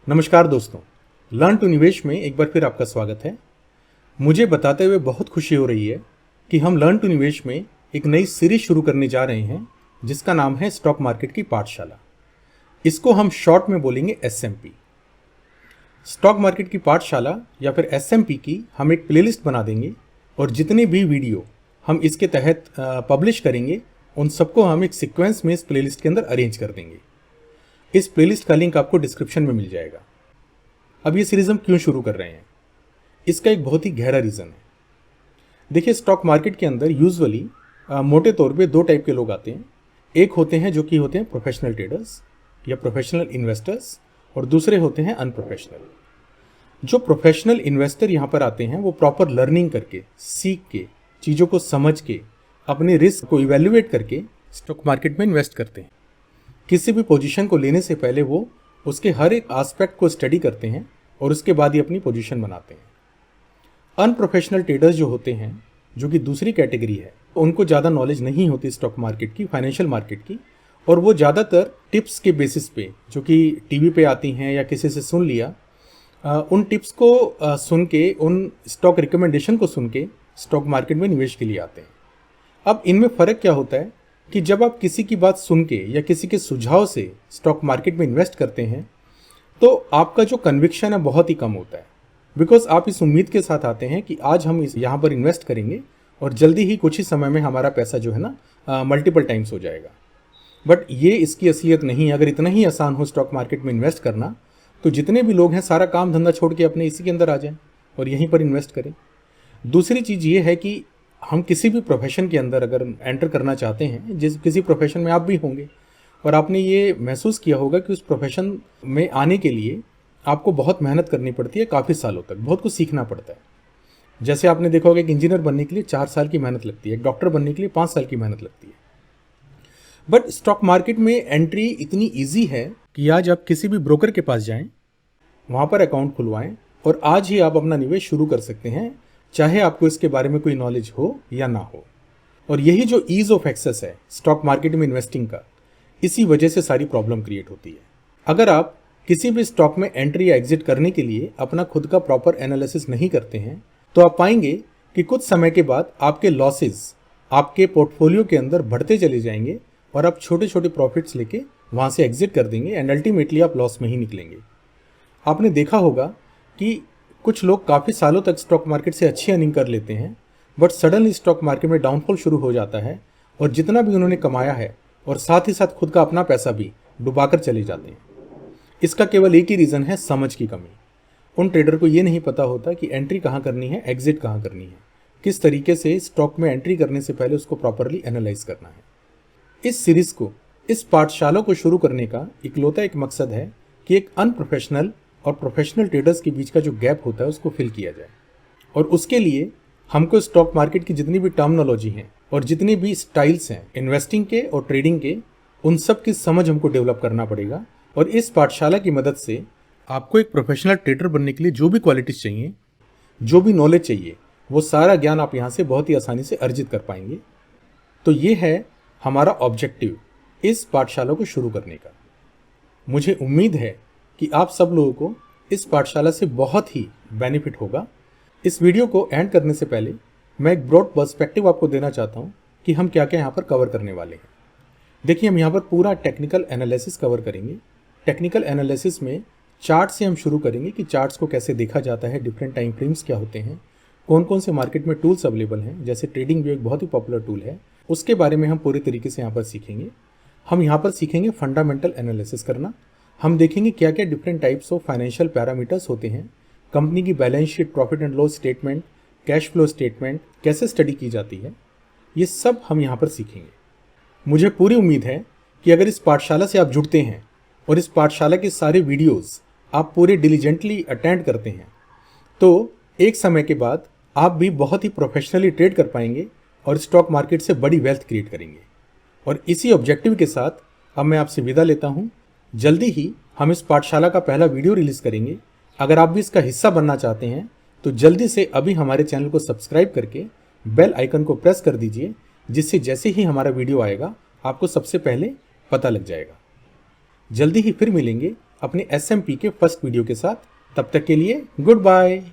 नमस्कार दोस्तों, learn to निवेश में एक बार फिर आपका स्वागत है। मुझे बताते हुए बहुत खुशी हो रही है कि हम लर्न टू निवेश में एक नई सीरीज शुरू करने जा रहे हैं जिसका नाम है स्टॉक मार्केट की पाठशाला। इसको हम शॉर्ट में बोलेंगे SMP। स्टॉक मार्केट की पाठशाला या फिर SMP की हम एक प्लेलिस्ट बना देंगे और जितने भी वीडियो हम इसके तहत पब्लिश करेंगे उन सबको हम एक सीक्वेंस में इस प्लेलिस्ट के अंदर अरेंज कर देंगे। इस प्लेलिस्ट का लिंक आपको डिस्क्रिप्शन में मिल जाएगा। अब ये सीरीज हम क्यों शुरू कर रहे हैं, इसका एक बहुत ही गहरा रीज़न है। देखिए, स्टॉक मार्केट के अंदर यूजुअली मोटे तौर पे दो टाइप के लोग आते हैं। एक होते हैं जो कि होते हैं प्रोफेशनल ट्रेडर्स या प्रोफेशनल इन्वेस्टर्स, और दूसरे होते हैं अनप्रोफेशनल। जो प्रोफेशनल इन्वेस्टर यहाँ पर आते हैं वो प्रॉपर लर्निंग करके, सीख के, चीज़ों को समझ के, अपने रिस्क को इवेल्युएट करके स्टॉक मार्केट में इन्वेस्ट करते हैं। किसी भी पोजीशन को लेने से पहले वो उसके हर एक एस्पेक्ट को स्टडी करते हैं और उसके बाद ही अपनी पोजीशन बनाते हैं। अनप्रोफेशनल ट्रेडर्स जो होते हैं, जो कि दूसरी कैटेगरी है, उनको ज़्यादा नॉलेज नहीं होती स्टॉक मार्केट की, फाइनेंशियल मार्केट की, और वो ज़्यादातर टिप्स के बेसिस पे, जो कि टीवी पे आती हैं या किसी से सुन लिया, उन टिप्स को सुन के, उन स्टॉक रिकमेंडेशन को सुन के स्टॉक मार्केट में निवेश के लिए आते हैं। अब इनमें फ़र्क क्या होता है कि जब आप किसी की बात सुन के या किसी के सुझाव से स्टॉक मार्केट में इन्वेस्ट करते हैं तो आपका जो कन्विक्शन है बहुत ही कम होता है, बिकॉज आप इस उम्मीद के साथ आते हैं कि आज हम यहाँ पर इन्वेस्ट करेंगे और जल्दी ही कुछ ही समय में हमारा पैसा जो है ना मल्टीपल टाइम्स हो जाएगा। बट ये इसकी असलियत नहीं है। अगर इतना ही आसान हो स्टॉक मार्केट में इन्वेस्ट करना तो जितने भी लोग हैं सारा काम धंधा छोड़ के अपने इसी के अंदर आ जाएं और यहीं पर इन्वेस्ट करें। दूसरी चीज़ ये है कि हम किसी भी प्रोफेशन के अंदर अगर एंटर करना चाहते हैं, किसी प्रोफेशन में आप भी होंगे और आपने ये महसूस किया होगा कि उस प्रोफेशन में आने के लिए आपको बहुत मेहनत करनी पड़ती है, काफ़ी सालों तक बहुत कुछ सीखना पड़ता है। जैसे आपने देखा होगा कि इंजीनियर बनने के लिए 4 साल की मेहनत लगती है, डॉक्टर बनने के लिए 5 साल की मेहनत लगती है। बट स्टॉक मार्केट में एंट्री इतनी ईजी है कि आज आप किसी भी ब्रोकर के पास जाएं, वहाँ पर अकाउंट खुलवाएं और आज ही आप अपना निवेश शुरू कर सकते हैं, चाहे आपको इसके बारे में कोई नॉलेज हो या ना हो। और यही जो ईज ऑफ एक्सेस है स्टॉक मार्केट में इन्वेस्टिंग का, इसी वजह से सारी प्रॉब्लम क्रिएट होती है। अगर आप किसी भी स्टॉक में एंट्री या एग्जिट करने के लिए अपना खुद का प्रॉपर एनालिसिस नहीं करते हैं तो आप पाएंगे कि कुछ समय के बाद आपके लॉसेज आपके पोर्टफोलियो के अंदर बढ़ते चले जाएंगे और आप छोटे छोटे प्रॉफिट्स लेके वहाँ से एग्जिट कर देंगे एंड अल्टीमेटली आप लॉस में ही निकलेंगे। आपने देखा होगा कि कुछ लोग काफ़ी सालों तक स्टॉक मार्केट से अच्छी अर्निंग कर लेते हैं, बट सडनली स्टॉक मार्केट में डाउनफॉल शुरू हो जाता है और जितना भी उन्होंने कमाया है और साथ ही साथ खुद का अपना पैसा भी डुबाकर चले जाते हैं। इसका केवल एक ही रीज़न है, समझ की कमी। उन ट्रेडर को ये नहीं पता होता कि एंट्री कहाँ करनी है, एग्जिट कहाँ करनी है, किस तरीके से स्टॉक में एंट्री करने से पहले उसको प्रॉपरली एनालाइज करना है। इस सीरीज़ को, इस पाठशाला को शुरू करने का इकलौता एक मकसद है कि एक अनप्रोफेशनल और प्रोफेशनल ट्रेडर्स के बीच का जो गैप होता है उसको फिल किया जाए। और उसके लिए हमको स्टॉक मार्केट की जितनी भी टर्मिनोलॉजी हैं और जितनी भी स्टाइल्स हैं इन्वेस्टिंग के और ट्रेडिंग के, उन सब की समझ हमको डेवलप करना पड़ेगा। और इस पाठशाला की मदद से आपको एक प्रोफेशनल ट्रेडर बनने के लिए जो भी क्वालिटीज़ चाहिए, जो भी नॉलेज चाहिए, वो सारा ज्ञान आप यहाँ से बहुत ही आसानी से अर्जित कर पाएंगे। तो ये है हमारा ऑब्जेक्टिव इस पाठशाला को शुरू करने का। मुझे उम्मीद है कि आप सब लोगों को इस पाठशाला से बहुत ही बेनिफिट होगा। इस वीडियो को एंड करने से पहले मैं एक ब्रॉड पर्सपेक्टिव आपको देना चाहता हूँ कि हम क्या क्या यहाँ पर कवर करने वाले हैं। देखिए, हम यहाँ पर पूरा टेक्निकल एनालिसिस कवर करेंगे। टेक्निकल एनालिसिस में चार्ट से हम शुरू करेंगे कि चार्ट्स को कैसे देखा जाता है, डिफरेंट टाइम फ्रेम्स क्या होते हैं, कौन कौन से मार्केट में टूल्स अवेलेबल हैं, जैसे ट्रेडिंग व्यू एक बहुत ही पॉपुलर टूल है, उसके बारे में हम पूरे तरीके से यहाँ पर सीखेंगे। हम यहाँ पर सीखेंगे फंडामेंटल एनालिसिस करना। हम देखेंगे क्या क्या different types of financial parameters होते हैं, कंपनी की balance sheet, profit and loss statement, cash flow statement कैसे स्टडी की जाती है, ये सब हम यहाँ पर सीखेंगे। मुझे पूरी उम्मीद है कि अगर इस पाठशाला से आप जुड़ते हैं और इस पाठशाला के सारे वीडियोस आप पूरे डिलीजेंटली अटेंड करते हैं तो एक समय के बाद आप भी बहुत ही प्रोफेशनली ट्रेड कर पाएंगे और स्टॉक मार्केट से बड़ी वेल्थ क्रिएट करेंगे। और इसी ऑब्जेक्टिव के साथ अब मैं आपसे विदा लेता हूँ। जल्दी ही हम इस पाठशाला का पहला वीडियो रिलीज़ करेंगे। अगर आप भी इसका हिस्सा बनना चाहते हैं तो जल्दी से अभी हमारे चैनल को सब्सक्राइब करके बेल आइकन को प्रेस कर दीजिए, जिससे जैसे ही हमारा वीडियो आएगा आपको सबसे पहले पता लग जाएगा। जल्दी ही फिर मिलेंगे अपने SMP के फर्स्ट वीडियो के साथ। तब तक के लिए गुड बाय।